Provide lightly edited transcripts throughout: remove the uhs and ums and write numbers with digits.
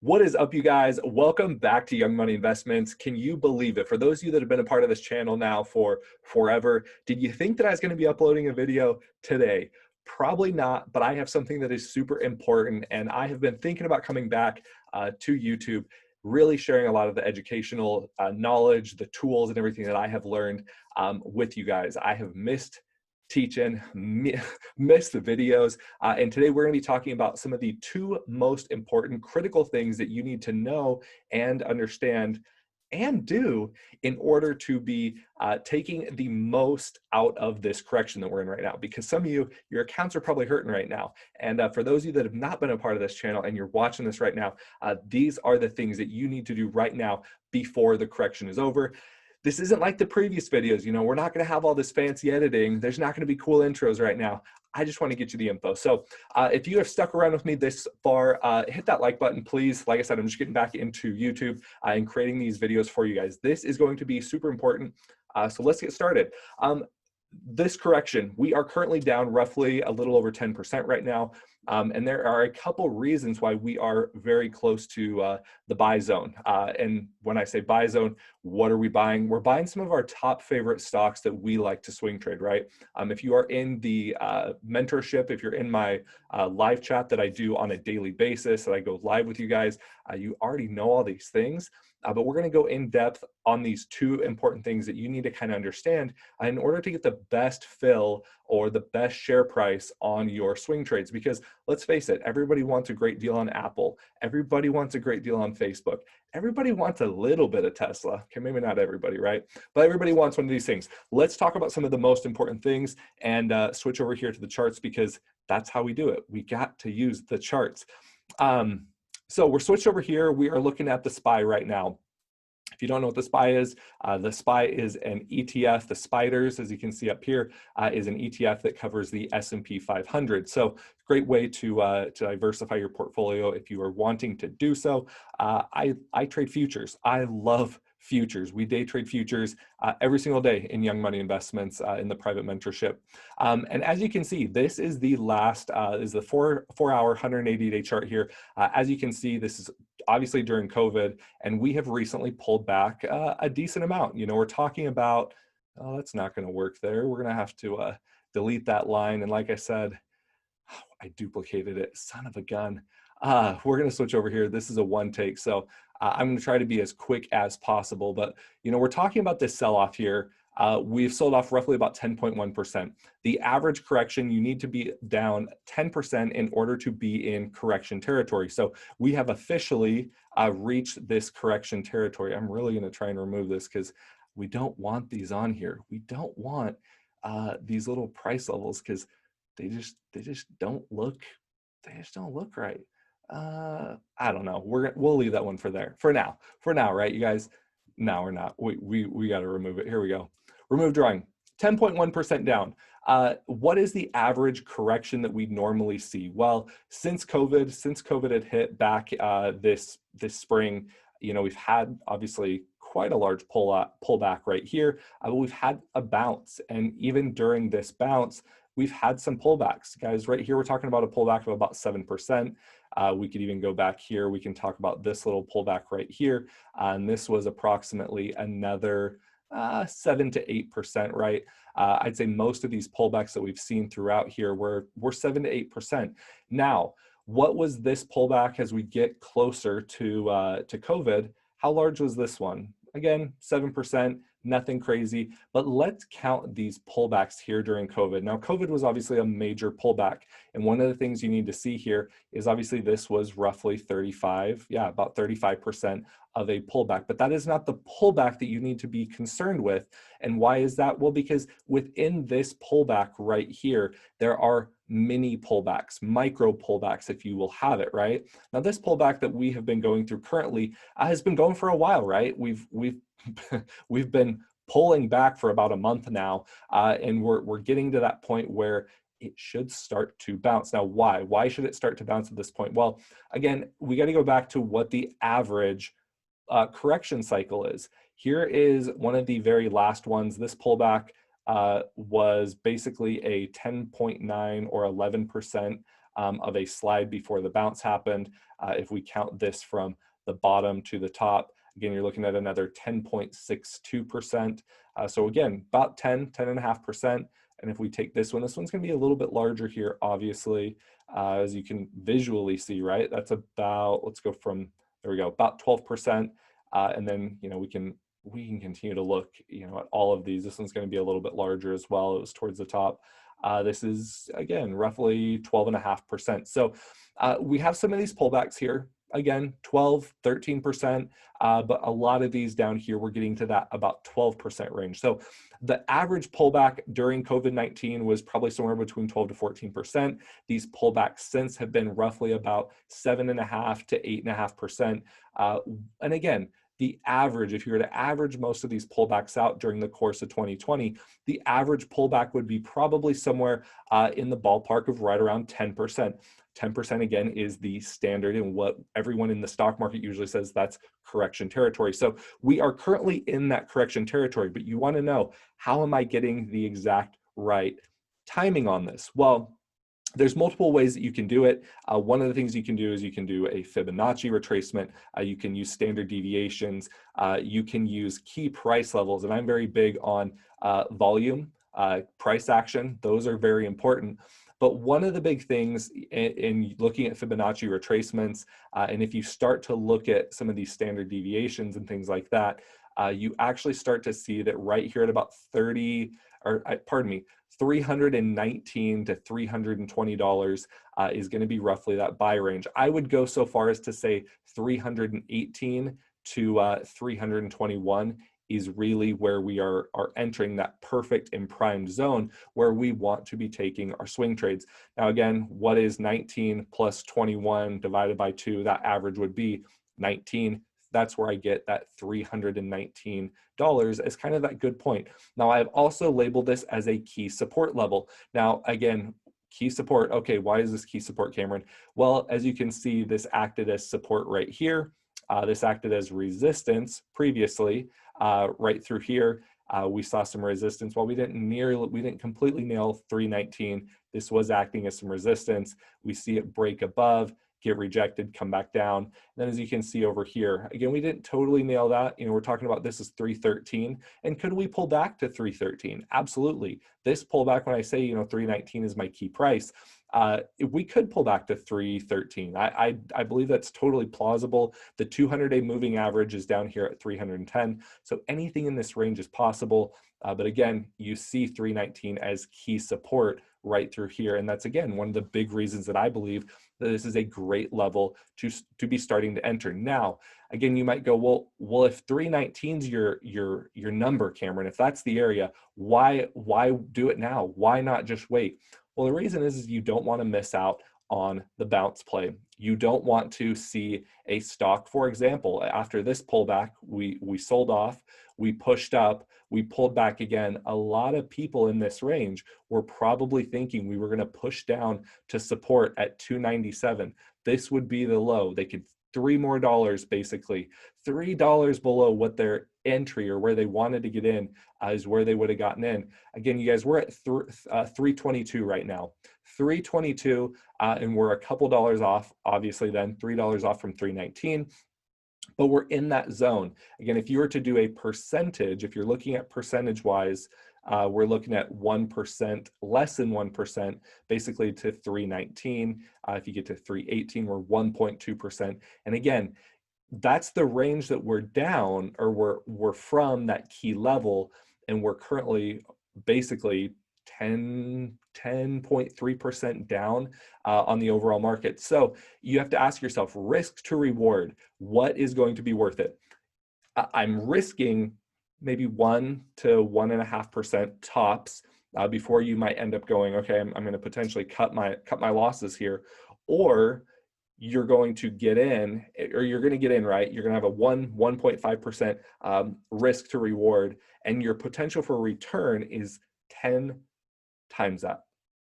What is up, you guys? Welcome back to Young Money Investments. Can you believe it? For those of you that have been a part of this channel now for forever, did you think that I was going to be uploading a video today? Probably not, but I have something that is super important, and I have been thinking about coming back to YouTube, really sharing a lot of the educational knowledge, the tools, and everything that I have learned with you guys. I have missed teaching, miss the videos. And today we're going to be talking about some of the two most important critical things that you need to know and understand and do in order to be taking the most out of this correction that we're in right now. Because some of you, your accounts are probably hurting right now. And for those of you that have not been a part of this channel and you're watching this right now, these are the things that you need to do right now before the correction is over. This isn't like the previous videos, you know, we're not gonna have all this fancy editing. There's not gonna be cool intros right now. I just wanna get you the info. So if you have stuck around with me this far, hit that like button, please. Like I said, I'm just getting back into YouTube and creating these videos for you guys. This is going to be super important. So let's get started. This correction, we are currently down roughly a little over 10% right now. And there are a couple reasons why we are very close to the buy zone. And when I say buy zone, what are we buying? We're buying some of our top favorite stocks that we like to swing trade, right? If you are in the mentorship, if you're in my live chat that I do on a daily basis, that I go live with you guys, you already know all these things. But we're going to go in depth on these two important things that you need to kind of understand in order to get the best fill or the best share price on your swing trades. Because let's face it, everybody wants a great deal on Apple. Everybody wants a great deal on Facebook. Everybody wants a little bit of Tesla. Okay, maybe not everybody, right? But everybody wants one of these things. Let's talk about some of the most important things and switch over here to the charts, because that's how we do it. We got to use the charts. So we're switched over here. We are looking at the SPY right now. If you don't know what the SPY is an ETF. The spiders, as you can see up here, is an ETF that covers the S&P 500. So great way to diversify your portfolio if you are wanting to do so. I trade futures. I love futures. We day trade futures every single day in Young Money Investments in the private mentorship. And as you can see, this is the last, is the 4 hour, 180-day chart here. As you can see, this is obviously during COVID, and we have recently pulled back a decent amount. You know, we're talking about, oh, that's not going to work there. We're going to have to delete that line. And like I said, I duplicated it, son of a gun. We're going to switch over here. This is a one take. So I'm going to try to be as quick as possible. But, you know, we're talking about this sell-off here. We've sold off roughly about 10.1%. The average correction, you need to be down 10% in order to be in correction territory. So we have officially reached this correction territory. I'm really going to try and remove this because we don't want these on here. We don't want these little price levels because they just don't look, right. I don't know. We'll leave that one for now, right, you guys? No, we're not. We got to remove it. Here we go. Remove drawing. 10.1% down. What is the average correction that we normally see? Well, since COVID had hit back this spring, you know, we've had obviously quite a large pullback right here, but we've had a bounce, and even during this bounce, we've had some pullbacks, guys. Right here, we're talking about a pullback of about 7%. We could even go back here. We can talk about this little pullback right here. And this was approximately another 7 to 8%, right? I'd say most of these pullbacks that we've seen throughout here were 7 to 8%. Now, what was this pullback as we get closer to COVID? How large was this one? Again, 7%. Nothing crazy, but let's count these pullbacks here during COVID. Now, COVID was obviously a major pullback. And one of the things you need to see here is obviously this was roughly about 35% of a pullback, but that is not the pullback that you need to be concerned with. And why is that? Well, because within this pullback right here, there are mini pullbacks, micro pullbacks, if you will have it, right? Now, this pullback that we have been going through currently has been going for a while, right? We've been pulling back for about a month now, and we're getting to that point where it should start to bounce. Now, why? Why should it start to bounce at this point? Well, again, we got to go back to what the average correction cycle is. Here is one of the very last ones. This pullback was basically a 10.9 or 11% of a slide before the bounce happened. If we count this from the bottom to the top, again, you're looking at another 10.62%. So again, about 10.5%. And if we take this one's going to be a little bit larger here, obviously, as you can visually see, right? That's about, let's go from, there we go, about 12%. And then, we can continue to look, at all of these. This one's going to be a little bit larger as well. It was towards the top. This is, again, roughly 12.5%. So we have some of these pullbacks here. Again, 12, 13%, but a lot of these down here, we're getting to that about 12% range. So the average pullback during COVID-19 was probably somewhere between 12 to 14%. These pullbacks since have been roughly about 7.5 to 8.5%. And again, the average, if you were to average most of these pullbacks out during the course of 2020, the average pullback would be probably somewhere in the ballpark of right around 10%. 10% again is the standard, and what everyone in the stock market usually says that's correction territory. So we are currently in that correction territory, but you want to know, how am I getting the exact right timing on this? Well, there's multiple ways that you can do it. One of the things you can do is you can do a Fibonacci retracement. You can use standard deviations. You can use key price levels. And I'm very big on volume, price action. Those are very important. But one of the big things in looking at Fibonacci retracements, and if you start to look at some of these standard deviations and things like that, you actually start to see that right here at about 319 to $320 is going to be roughly that buy range. I would go so far as to say 318 to 321 is really where we are entering that perfect and primed zone where we want to be taking our swing trades. Now, again, what is 19 plus 21 divided by 2? That average would be 19. That's where I get that $319 as kind of that good point. Now, I've also labeled this as a key support level. Now, again, key support. Okay, why is this key support, Cameron? Well, as you can see, this acted as support right here. This acted as resistance previously, right through here. We saw some resistance. While we didn't completely nail 319, this was acting as some resistance. We see it break above, get rejected, come back down. And then as you can see over here, again, we didn't totally nail that. We're talking about this is 313. And could we pull back to 313? Absolutely. This pullback, when I say, 319 is my key price, if we could pull back to 313. I believe that's totally plausible. The 200-day moving average is down here at 310. So anything in this range is possible. But again, you see 319 as key support right through here. And that's, again, one of the big reasons that I believe that this is a great level to be starting to enter. Now, again, you might go, well, if 319 is your number, Cameron, if that's the area, why do it now? Why not just wait? Well, the reason is you don't want to miss out on the bounce play. You don't want to see a stock, for example, after this pullback, we sold off, we pushed up, we pulled back again. A lot of people in this range were probably thinking we were going to push down to support at 297. This would be the low. They could $3 more, basically $3 below what their entry or where they wanted to get in is where they would have gotten in. Again, you guys, we're at 322 right now, 322, and we're a couple dollars off, obviously then $3 off from 319. But we're in that zone. Again, if you were to do a percentage, if you're looking at percentage wise, we're looking at 1%, less than 1%, basically to 319. If you get to 318, we're 1.2%. And again, that's the range that we're down, or we're from that key level, and we're currently basically 10.3% down on the overall market. So you have to ask yourself, risk to reward, what is going to be worth it? I'm risking maybe 1 to 1.5% tops before you might end up going, okay, I'm going to potentially cut my losses here, or you're going to get in, right? You're going to have a 1.5% risk to reward, and your potential for return is 10 times that,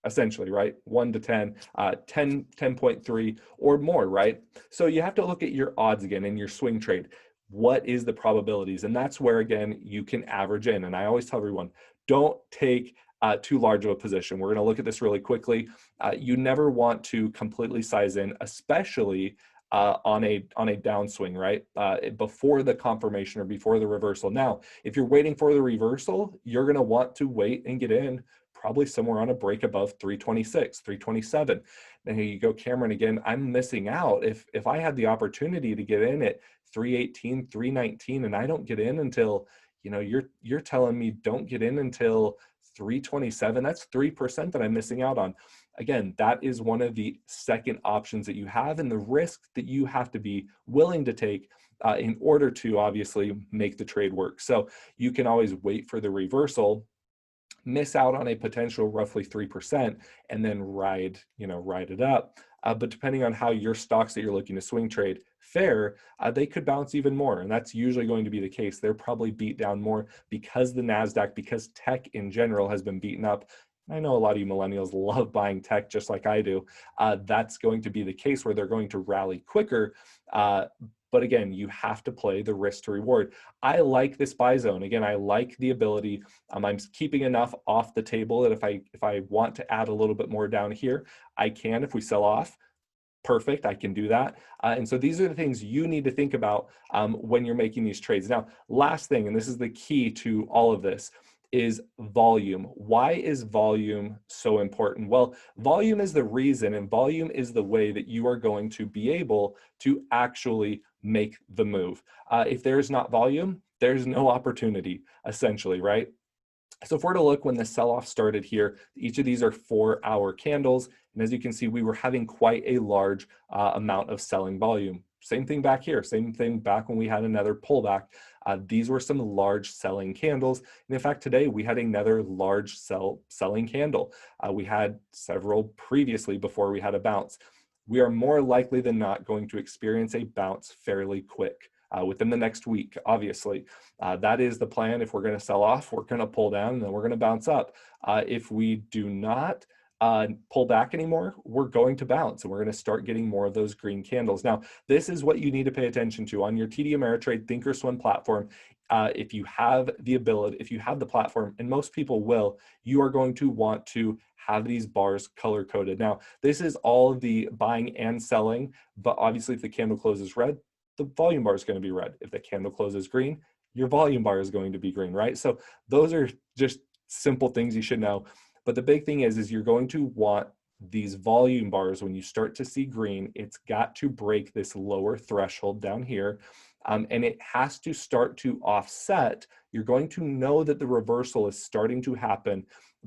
essentially, right? 1 to 10, 10.3 or more, right? So you have to look at your odds again in your swing trade. What is the probabilities? And that's where, again, you can average in. And I always tell everyone, don't take too large of a position. We're going to look at this really quickly. You never want to completely size in, especially on a downswing, right? Before the confirmation or before the reversal. Now, if you're waiting for the reversal, you're going to want to wait and get in probably somewhere on a break above 326, 327. And here you go, Cameron, again, I'm missing out. If I had the opportunity to get in at 318, 319, and I don't get in until, you know, you're telling me don't get in until 327, that's 3% that I'm missing out on. Again, that is one of the second options that you have, and the risk that you have to be willing to take in order to obviously make the trade work. So you can always wait for the reversal, miss out on a potential roughly 3%, and then ride it up. But depending on how your stocks that you're looking to swing trade fare, they could bounce even more. And that's usually going to be the case. They're probably beat down more because the NASDAQ, because tech in general has been beaten up. I know a lot of you millennials love buying tech just like I do. That's going to be the case where they're going to rally quicker. But again, you have to play the risk to reward. I like this buy zone. Again, I like the ability. I'm keeping enough off the table that if I want to add a little bit more down here, I can. If we sell off, perfect, I can do that. And so these are the things you need to think about when you're making these trades. Now, last thing, and this is the key to all of this, is volume. Why is volume so important? Well, volume is the reason, and volume is the way that you are going to be able to actually make the move. If there's not volume, there's no opportunity, essentially, right? So if we're to look when the sell-off started here, each of these are 4-hour candles. And as you can see, we were having quite a large amount of selling volume. Same thing back here, same thing back when we had another pullback. These were some large selling candles. And in fact, today we had another large selling candle. We had several previously before we had a bounce. We are more likely than not going to experience a bounce fairly quick. Within the next week, obviously. That is the plan. If we're going to sell off, we're going to pull down and then we're going to bounce up. If we do not pull back anymore, we're going to bounce and we're going to start getting more of those green candles. Now, this is what you need to pay attention to on your TD Ameritrade Thinkorswim platform. If you have the ability, if you have the platform, and most people will, you are going to want to have these bars color coded. Now, this is all of the buying and selling, but obviously if the candle closes red, the volume bar is going to be red. If the candle closes green, your volume bar is going to be green, right? So those are just simple things you should know. But the big thing is you're going to want these volume bars when you start to see green. It's got to break this lower threshold down here. And it has to start to offset. You're going to know that the reversal is starting to happen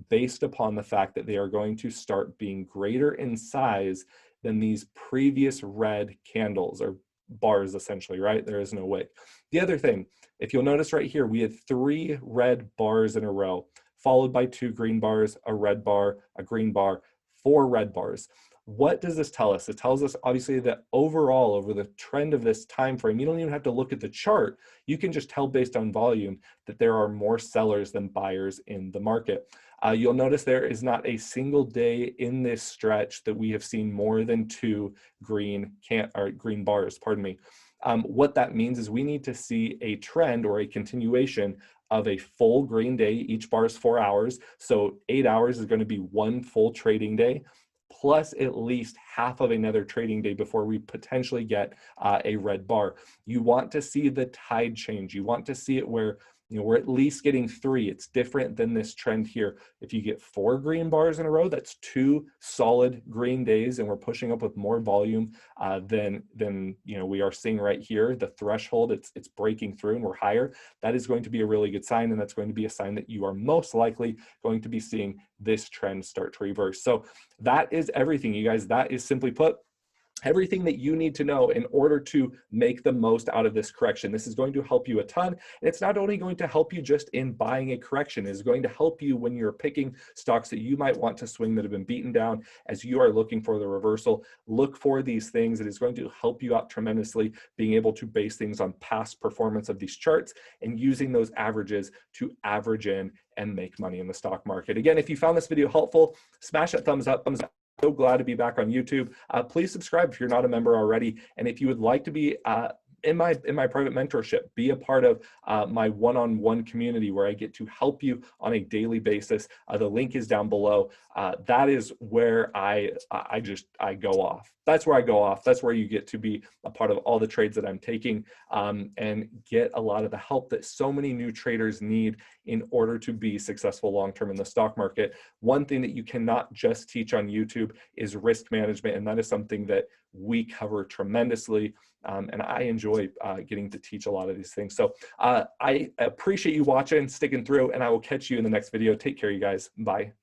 based upon the fact that they are going to start being greater in size than these previous red candles or bars, essentially, right? There is no wick. The other thing, if you'll notice right here, we had 3 red bars in a row, followed by 2 green bars, a red bar, a green bar, 4 red bars. What does this tell us? It tells us obviously that overall over the trend of this time frame, you don't even have to look at the chart. You can just tell based on volume that there are more sellers than buyers in the market. You'll notice there is not a single day in this stretch that we have seen more than 2 green bars, pardon me. What that means is we need to see a trend or a continuation of a full green day. Each bar is 4 hours. So 8 hours is going to be 1 full trading day, plus at least half of another trading day before we potentially get a red bar. You want to see the tide change. You want to see it where we're at least getting 3. It's different than this trend here. If you get 4 green bars in a row, that's 2 solid green days, and we're pushing up with more volume than we are seeing right here. The threshold, it's breaking through, and we're higher. That is going to be a really good sign, and that's going to be a sign that you are most likely going to be seeing this trend start to reverse. So that is everything, you guys. That is simply put everything that you need to know in order to make the most out of this correction. This is going to help you a ton. And it's not only going to help you just in buying a correction, it's going to help you when you're picking stocks that you might want to swing that have been beaten down as you are looking for the reversal. Look for these things. It is going to help you out tremendously, being able to base things on past performance of these charts and using those averages to average in and make money in the stock market. Again, if you found this video helpful, smash that thumbs up. So glad to be back on YouTube. Please subscribe if you're not a member already. And if you would like to be in my private mentorship, be a part of my one-on-one community where I get to help you on a daily basis. The link is down below. That is where I go off. That's where I go off. That's where you get to be a part of all the trades that I'm taking, and get a lot of the help that so many new traders need in order to be successful long-term in the stock market. One thing that you cannot just teach on YouTube is risk management, and that is something that we cover tremendously. And I enjoy getting to teach a lot of these things. So I appreciate you watching, sticking through, and I will catch you in the next video. Take care, you guys. Bye.